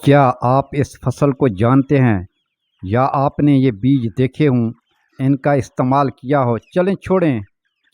کیا آپ اس فصل کو جانتے ہیں یا آپ نے یہ بیج دیکھے ہوں، ان کا استعمال کیا ہو؟ چلیں چھوڑیں۔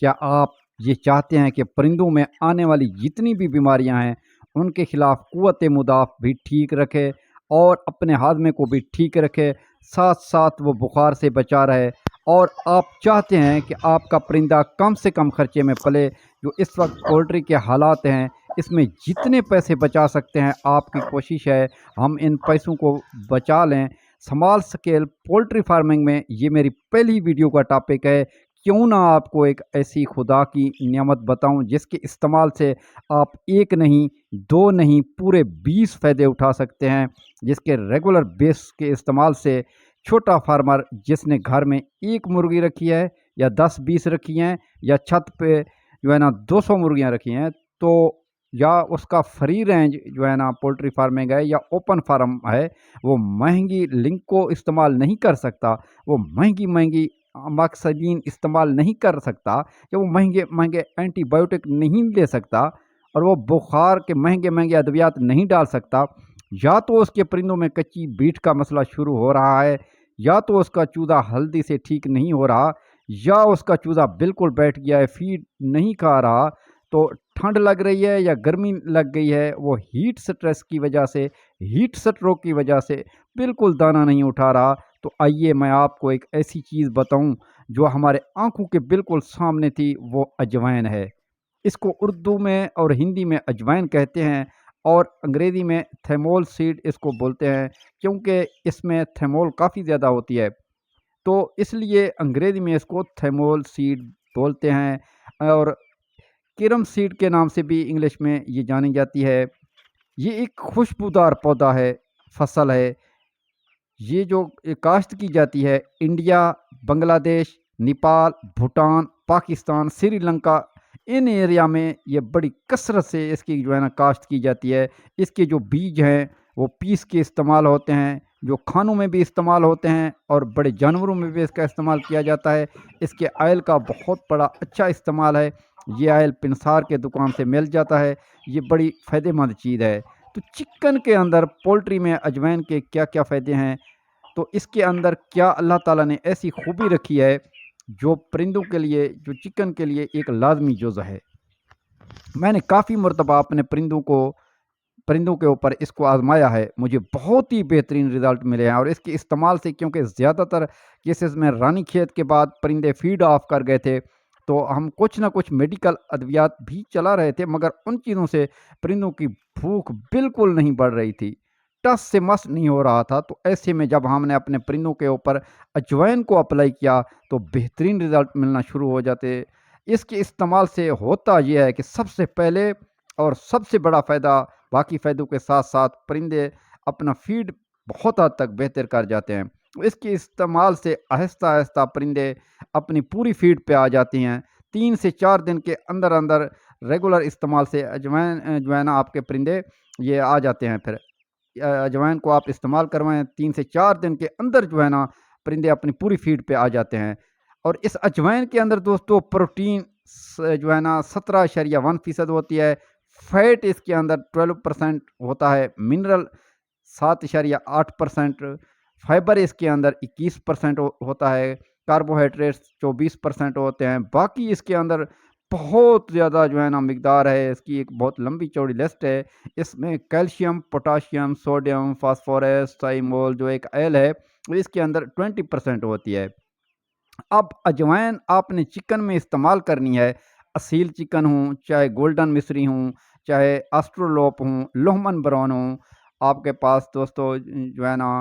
کیا آپ یہ چاہتے ہیں کہ پرندوں میں آنے والی جتنی بھی بیماریاں ہیں ان کے خلاف قوت مدافع بھی ٹھیک رکھے اور اپنے ہاضمے کو بھی ٹھیک رکھے، ساتھ ساتھ وہ بخار سے بچا رہے؟ اور آپ چاہتے ہیں کہ آپ کا پرندہ کم سے کم خرچے میں پلے؟ جو اس وقت پولٹری کے حالات ہیں، اس میں جتنے پیسے بچا سکتے ہیں آپ کی کوشش ہے ہم ان پیسوں کو بچا لیں۔ سمال سکیل پولٹری فارمنگ میں یہ میری پہلی ویڈیو کا ٹاپک ہے۔ کیوں نہ آپ کو ایک ایسی خدا کی نعمت بتاؤں جس کے استعمال سے آپ ایک نہیں، دو نہیں، پورے 20 فائدے اٹھا سکتے ہیں، جس کے ریگولر بیس کے استعمال سے چھوٹا فارمر جس نے گھر میں ایک مرغی رکھی ہے یا 10-20 رکھی ہیں یا چھت پہ 200 مرغیاں رکھی ہیں، تو یا اس کا فری رینج پولٹری فارمنگ ہے یا اوپن فارم ہے، وہ مہنگی لنک کو استعمال نہیں کر سکتا، وہ مہنگی مقصدین استعمال نہیں کر سکتا، یا وہ مہنگے اینٹی بائیوٹک نہیں لے سکتا، اور وہ بخار کے مہنگے ادویات نہیں ڈال سکتا، یا تو اس کے پرندوں میں کچی بیٹ کا مسئلہ شروع ہو رہا ہے، یا تو اس کا چوزا ہلدی سے ٹھیک نہیں ہو رہا، یا اس کا چوزا بالکل بیٹھ گیا ہے، فیڈ نہیں کھا رہا، تو ٹھنڈ لگ رہی ہے یا گرمی لگ گئی ہے، وہ ہیٹ سٹریس کی وجہ سے، ہیٹ سٹروک کی وجہ سے بالکل دانہ نہیں اٹھا رہا، تو آئیے میں آپ کو ایک ایسی چیز بتاؤں جو ہمارے آنکھوں کے بالکل سامنے تھی، وہ اجوائن ہے۔ اس کو اردو میں اور ہندی میں اجوائن کہتے ہیں، اور انگریزی میں تھیمول سیڈ اس کو بولتے ہیں، کیونکہ اس میں تھیمول کافی زیادہ ہوتی ہے، تو اس لیے انگریزی میں اس کو تھیمول سیڈ بولتے ہیں، اور کرم سیڈ کے نام سے بھی انگلش میں یہ جانی جاتی ہے۔ یہ ایک خوشبودار پودا ہے، فصل ہے، یہ جو کاشت کی جاتی ہے انڈیا، بنگلہ دیش، نیپال، بھوٹان، پاکستان، سری لنکا، ان ایریا میں یہ بڑی کثرت سے اس کی کاشت کی جاتی ہے۔ اس کے جو بیج ہیں وہ پیس کے استعمال ہوتے ہیں، جو کھانوں میں بھی استعمال ہوتے ہیں، اور بڑے جانوروں میں بھی اس کا استعمال کیا جاتا ہے۔ اس کے آئل کا بہت بڑا اچھا استعمال ہے، یہ آئل پنسار کے دکان سے مل جاتا ہے، یہ بڑی فائدہ مند چیز ہے۔ تو چکن کے اندر، پولٹری میں اجوائن کے کیا کیا فائدے ہیں؟ تو اس کے اندر کیا اللہ تعالیٰ نے ایسی خوبی رکھی ہے جو پرندوں کے لیے، جو چکن کے لیے ایک لازمی جزء ہے؟ میں نے کافی مرتبہ اپنے پرندوں کے اوپر اس کو آزمایا ہے، مجھے بہت ہی بہترین رزلٹ ملے ہیں، اور اس کے استعمال سے، کیونکہ زیادہ تر کیسز میں رانی کھیت کے بعد پرندے فیڈ آف کر گئے تھے، تو ہم کچھ نہ کچھ میڈیکل ادویات بھی چلا رہے تھے، مگر ان چیزوں سے پرندوں کی بھوک بالکل نہیں بڑھ رہی تھی، ٹس سے مس نہیں ہو رہا تھا۔ تو ایسے میں جب ہم نے اپنے پرندوں کے اوپر اجوائن کو اپلائی کیا تو بہترین رزلٹ ملنا شروع ہو جاتے۔ اس کے استعمال سے ہوتا یہ ہے کہ سب سے پہلے اور سب سے بڑا فائدہ، باقی فائدوں کے ساتھ ساتھ پرندے اپنا فیڈ بہت حد تک بہتر کر جاتے ہیں۔ اس کے استعمال سے آہستہ آہستہ پرندے اپنی پوری فیڈ پہ آ جاتی ہیں۔ 3 سے 4 دن کے اندر اندر ریگولر استعمال سے اجوائن جو ہے نا، آپ کے پرندے یہ آ جاتے ہیں۔ پھر اجوائن کو آپ استعمال کروائیں، 3 سے 4 دن کے اندر جو ہے نا پرندے اپنی پوری فیڈ پہ آ جاتے ہیں۔ اور اس اجوائن کے اندر دوستو پروٹین جو ہے نا 17.1% ہوتی ہے، فیٹ اس کے اندر 12% ہوتا ہے، منرل 7.8%، فائبر اس کے اندر 21% ہوتا ہے، کاربوہائیڈریٹس 24% ہوتے ہیں۔ باقی اس کے اندر بہت زیادہ جو ہے نا مقدار ہے، اس کی ایک بہت لمبی چوڑی لسٹ ہے۔ اس میں کیلشیم، پوٹاشیم، سوڈیم، فاسفورس، تھائیمول جو ایک آئل ہے، اس کے اندر 20% ہوتی ہے۔ اب اجوائن آپ نے چکن میں استعمال کرنی ہے، اصیل چکن ہوں، چاہے گولڈن مصری ہوں، چاہے آسٹرولوپ ہوں، لوہمن براؤن ہوں، آپ کے پاس دوستو جو ہے نا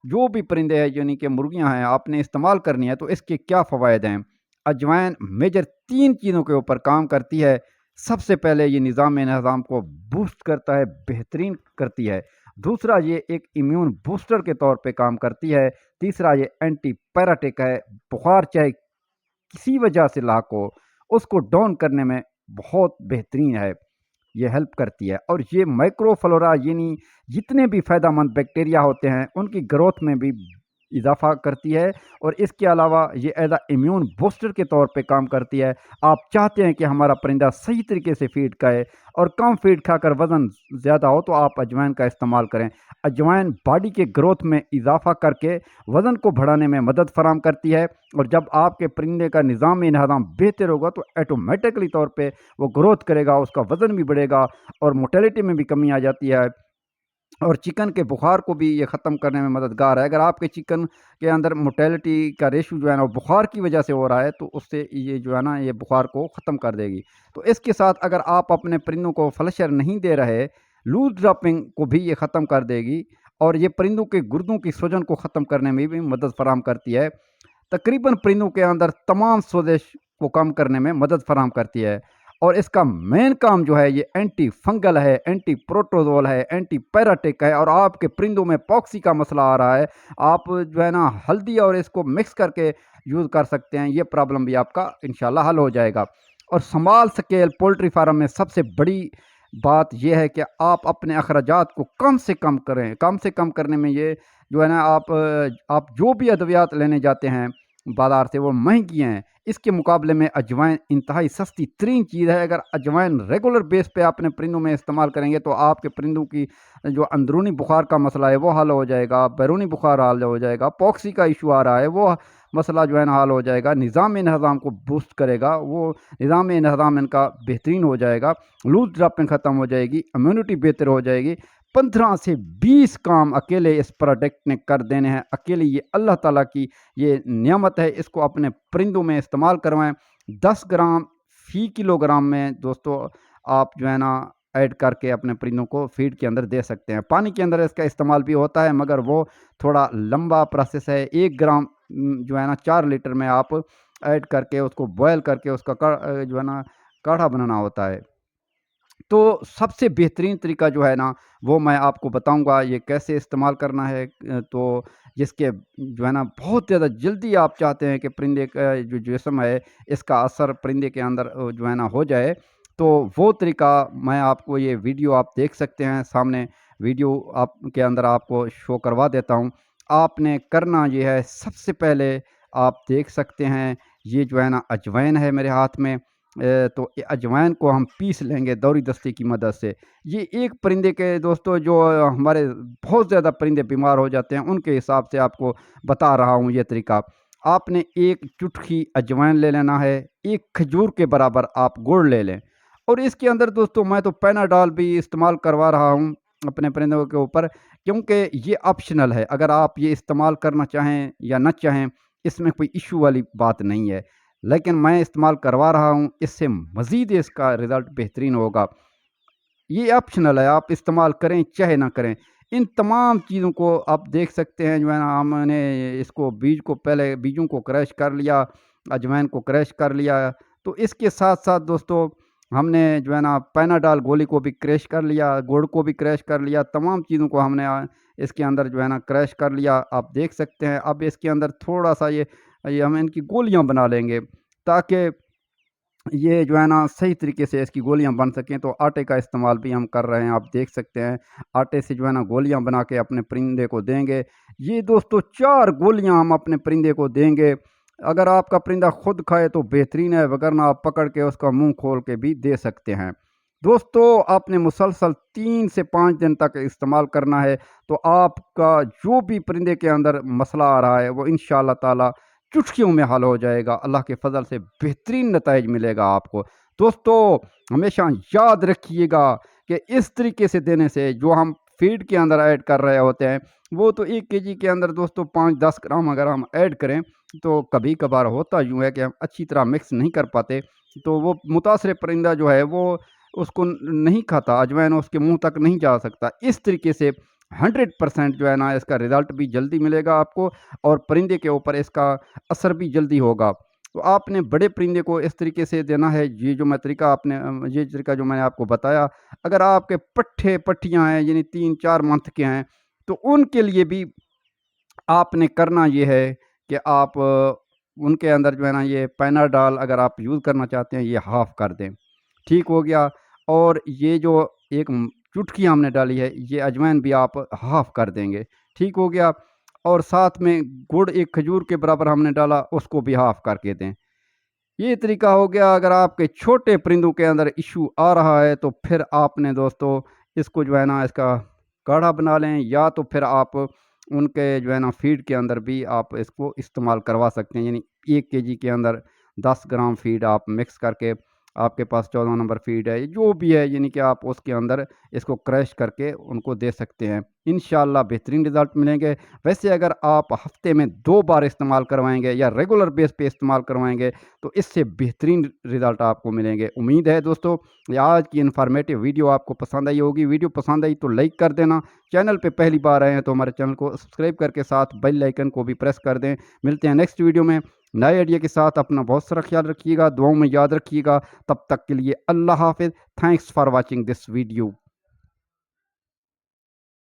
جو بھی پرندے ہیں، یعنی کہ مرغیاں ہیں، آپ نے استعمال کرنی ہے، تو اس کے کیا فوائد ہیں؟ اجوائن میجر 3 چیزوں کے اوپر کام کرتی ہے۔ سب سے پہلے یہ نظام کو بوسٹ کرتا ہے، بہترین کرتی ہے۔ دوسرا، یہ ایک امیون بوسٹر کے طور پہ کام کرتی ہے۔ تیسرا، یہ اینٹی پیراٹک ہے، بخار چاہے کسی وجہ سے لاحق ہو، اس کو ڈاؤن کرنے میں بہت بہترین ہے، یہ ہیلپ کرتی ہے۔ اور یہ مائکرو فلورا، یعنی جتنے بھی فائدہ مند بیکٹیریا ہوتے ہیں ان کی گروتھ میں بھی اضافہ کرتی ہے، اور اس کے علاوہ یہ ایز اے امیون بوسٹر کے طور پہ کام کرتی ہے۔ آپ چاہتے ہیں کہ ہمارا پرندہ صحیح طریقے سے فیڈ کھائے اور کم فیڈ کھا کر وزن زیادہ ہو تو آپ اجوائن کا استعمال کریں۔ اجوائن باڈی کے گروتھ میں اضافہ کر کے وزن کو بڑھانے میں مدد فراہم کرتی ہے، اور جب آپ کے پرندے کا نظام انہضام بہتر ہوگا تو ایٹومیٹکلی طور پہ وہ گروتھ کرے گا، اس کا وزن بھی بڑھے گا اور موٹیلٹی میں بھی کمی آ جاتی ہے، اور چکن کے بخار کو بھی یہ ختم کرنے میں مددگار ہے۔ اگر آپ کے چکن کے اندر موٹیلٹی کا ریشو جو ہے نا وہ بخار کی وجہ سے ہو رہا ہے تو اس سے یہ جو ہے نا یہ بخار کو ختم کر دے گی۔ تو اس کے ساتھ اگر آپ اپنے پرندوں کو فلشر نہیں دے رہے، لوز ڈراپنگ کو بھی یہ ختم کر دے گی، اور یہ پرندوں کے گردوں کی سوجن کو ختم کرنے میں بھی مدد فراہم کرتی ہے۔ تقریباً پرندوں کے اندر تمام سوزش کو کم کرنے میں مدد فراہم کرتی ہے، اور اس کا مین کام جو ہے یہ اینٹی فنگل ہے، اینٹی پروٹوزول ہے، اینٹی پیراٹک ہے، اور آپ کے پرندوں میں پاکسی کا مسئلہ آ رہا ہے، آپ جو ہے نا ہلدی اور اس کو مکس کر کے یوز کر سکتے ہیں، یہ پرابلم بھی آپ کا انشاءاللہ حل ہو جائے گا۔ اور سمال سکیل پولٹری فارم میں سب سے بڑی بات یہ ہے کہ آپ اپنے اخراجات کو کم سے کم کریں۔ کم سے کم کرنے میں یہ جو ہے نا آپ جو بھی ادویات لینے جاتے ہیں بازار سے وہ مہنگی ہیں، اس کے مقابلے میں اجوائن انتہائی سستی ترین چیز ہے۔ اگر اجوائن ریگولر بیس پہ اپنے پرندوں میں استعمال کریں گے تو آپ کے پرندوں کی جو اندرونی بخار کا مسئلہ ہے وہ حل ہو جائے گا، بیرونی بخار حل ہو جائے گا، پاکسی کا ایشو آ رہا ہے وہ مسئلہ جو ہے نا حل ہو جائے گا، نظام انہضام کو بوسٹ کرے گا، وہ نظام انہضام ان کا بہترین ہو جائے گا، لوز ڈراپنگ ختم ہو جائے گی، امیونٹی بہتر ہو جائے گی۔ 15 سے 20 کام اکیلے اس پروڈکٹ نے کر دینے ہیں، اکیلے یہ اللہ تعالیٰ کی یہ نعمت ہے، اس کو اپنے پرندوں میں استعمال کروائیں۔ 10 گرام فی کلو گرام میں دوستو آپ جو ہے نا ایڈ کر کے اپنے پرندوں کو فیڈ کے اندر دے سکتے ہیں۔ پانی کے اندر اس کا استعمال بھی ہوتا ہے مگر وہ تھوڑا لمبا پروسیس ہے۔ 1 گرام جو ہے نا 4 لیٹر میں آپ ایڈ کر کے اس کو بوائل کر کے اس کا جو ہے نا کاڑھا بنانا ہوتا ہے۔ تو سب سے بہترین طریقہ جو ہے نا وہ میں آپ کو بتاؤں گا یہ کیسے استعمال کرنا ہے، تو جس کے جو ہے نا بہت زیادہ جلدی آپ چاہتے ہیں کہ پرندے کا جو جسم ہے اس کا اثر پرندے کے اندر جو ہے نا ہو جائے، تو وہ طریقہ میں آپ کو یہ ویڈیو آپ دیکھ سکتے ہیں سامنے، ویڈیو آپ کے اندر آپ کو شو کروا دیتا ہوں۔ آپ نے کرنا یہ ہے، سب سے پہلے آپ دیکھ سکتے ہیں یہ جو ہے نا اجوائن ہے میرے ہاتھ میں، تو اجوائن کو ہم پیس لیں گے دوری دستے کی مدد سے۔ یہ ایک پرندے کے دوستو جو ہمارے بہت زیادہ پرندے بیمار ہو جاتے ہیں ان کے حساب سے آپ کو بتا رہا ہوں یہ طریقہ۔ آپ نے 1 چٹکی اجوائن لے لینا ہے، 1 کھجور کے برابر آپ گڑ لے لیں، اور اس کے اندر دوستو میں تو پیناڈول بھی استعمال کروا رہا ہوں اپنے پرندوں کے اوپر، کیونکہ یہ آپشنل ہے، اگر آپ یہ استعمال کرنا چاہیں یا نہ چاہیں اس میں کوئی ایشو والی بات نہیں ہے، لیکن میں استعمال کروا رہا ہوں، اس سے مزید اس کا رزلٹ بہترین ہوگا۔ یہ آپشنل ہے، آپ استعمال کریں چاہے نہ کریں۔ ان تمام چیزوں کو آپ دیکھ سکتے ہیں جو ہے نا ہم نے اس کو پہلے بیجوں کو کریش کر لیا، اجوائن کو کریش کر لیا، تو اس کے ساتھ ساتھ دوستو ہم نے جو ہے نا پیناڈول گولی کو بھی کریش کر لیا، گڑ کو بھی کریش کر لیا، تمام چیزوں کو ہم نے اس کے اندر جو ہے نا کریش کر لیا، آپ دیکھ سکتے ہیں۔ اب اس کے اندر تھوڑا سا یہ ہم ان کی گولیاں بنا لیں گے تاکہ یہ جو ہے نا صحیح طریقے سے اس کی گولیاں بن سکیں، تو آٹے کا استعمال بھی ہم کر رہے ہیں، آپ دیکھ سکتے ہیں آٹے سے جو ہے نا گولیاں بنا کے اپنے پرندے کو دیں گے۔ یہ دوستو 4 گولیاں ہم اپنے پرندے کو دیں گے، اگر آپ کا پرندہ خود کھائے تو بہترین ہے، وگرنہ آپ پکڑ کے اس کا منہ کھول کے بھی دے سکتے ہیں۔ دوستو آپ نے مسلسل 3 سے 5 دن تک استعمال کرنا ہے، تو آپ کا جو بھی پرندے کے اندر مسئلہ آ رہا ہے وہ انشاءاللہ تعالی چٹکیوں میں حل ہو جائے گا، اللہ کے فضل سے بہترین نتائج ملے گا آپ کو۔ دوستو ہمیشہ یاد رکھیے گا کہ اس طریقے سے دینے سے جو ہم فیڈ کے اندر ایڈ کر رہے ہوتے ہیں وہ تو 1 kg کے اندر دوستو 5-10 گرام اگر ہم ایڈ کریں تو کبھی کبھار ہوتا یوں ہے کہ ہم اچھی طرح مکس نہیں کر پاتے، تو وہ متاثر پرندہ جو ہے وہ اس کو نہیں کھاتا، اجوائن اس کے منہ تک نہیں جا سکتا۔ اس طریقے سے 100% جو ہے نا اس کا رزلٹ بھی جلدی ملے گا آپ کو، اور پرندے کے اوپر اس کا اثر بھی جلدی ہوگا۔ تو آپ نے بڑے پرندے کو اس طریقے سے دینا ہے، یہ جو طریقہ جو میں نے آپ کو بتایا، اگر آپ کے پٹھیاں ہیں یعنی 3-4 منتھ کے ہیں تو ان کے لیے بھی آپ نے کرنا یہ ہے کہ آپ ان کے اندر جو ہے نا یہ پیناڈول اگر آپ یوز کرنا چاہتے ہیں یہ ہاف کر دیں، ٹھیک ہو گیا، اور یہ جو 1 چٹکی ہم نے ڈالی ہے یہ اجوائن بھی آپ ہاف کر دیں گے، ٹھیک ہو گیا۔ اور ساتھ میں گڑ ایک کھجور کے برابر ہم نے ڈالا، اس کو بھی ہاف کر کے دیں۔ یہ طریقہ ہو گیا۔ اگر آپ کے چھوٹے پرندوں کے اندر ایشو آ رہا ہے تو پھر آپ نے دوستو اس کو جو ہے نا اس کا کاڑھا بنا لیں، یا تو پھر آپ ان کے جو ہے نا فیڈ کے اندر بھی آپ اس کو استعمال کروا سکتے ہیں، یعنی 1 kg کے اندر 10 گرام فیڈ آپ مکس کر کے، آپ کے پاس 14 نمبر فیڈ ہے جو بھی ہے، یعنی کہ آپ اس کے اندر اس کو کریش کر کے ان کو دے سکتے ہیں، انشاءاللہ بہترین رزلٹ ملیں گے۔ ویسے اگر آپ ہفتے میں 2 بار استعمال کروائیں گے یا ریگولر بیس پہ استعمال کروائیں گے تو اس سے بہترین رزلٹ آپ کو ملیں گے۔ امید ہے دوستو یہ آج کی انفارمیٹیو ویڈیو آپ کو پسند آئی ہوگی۔ ویڈیو پسند آئی تو لائک کر دینا، چینل پہ پہلی بار آئے ہیں تو ہمارے چینل کو سبسکرائب کر کے ساتھ بیل آئیکن کو بھی پریس کر دیں۔ ملتے ہیں نیکسٹ ویڈیو میں نئے آئیڈیا کے ساتھ۔ اپنا بہت سارا خیال رکھیے گا، دعاؤں میں یاد رکھیے گا۔ تب تک کے لیے اللہ حافظ۔ Thanks for watching this video.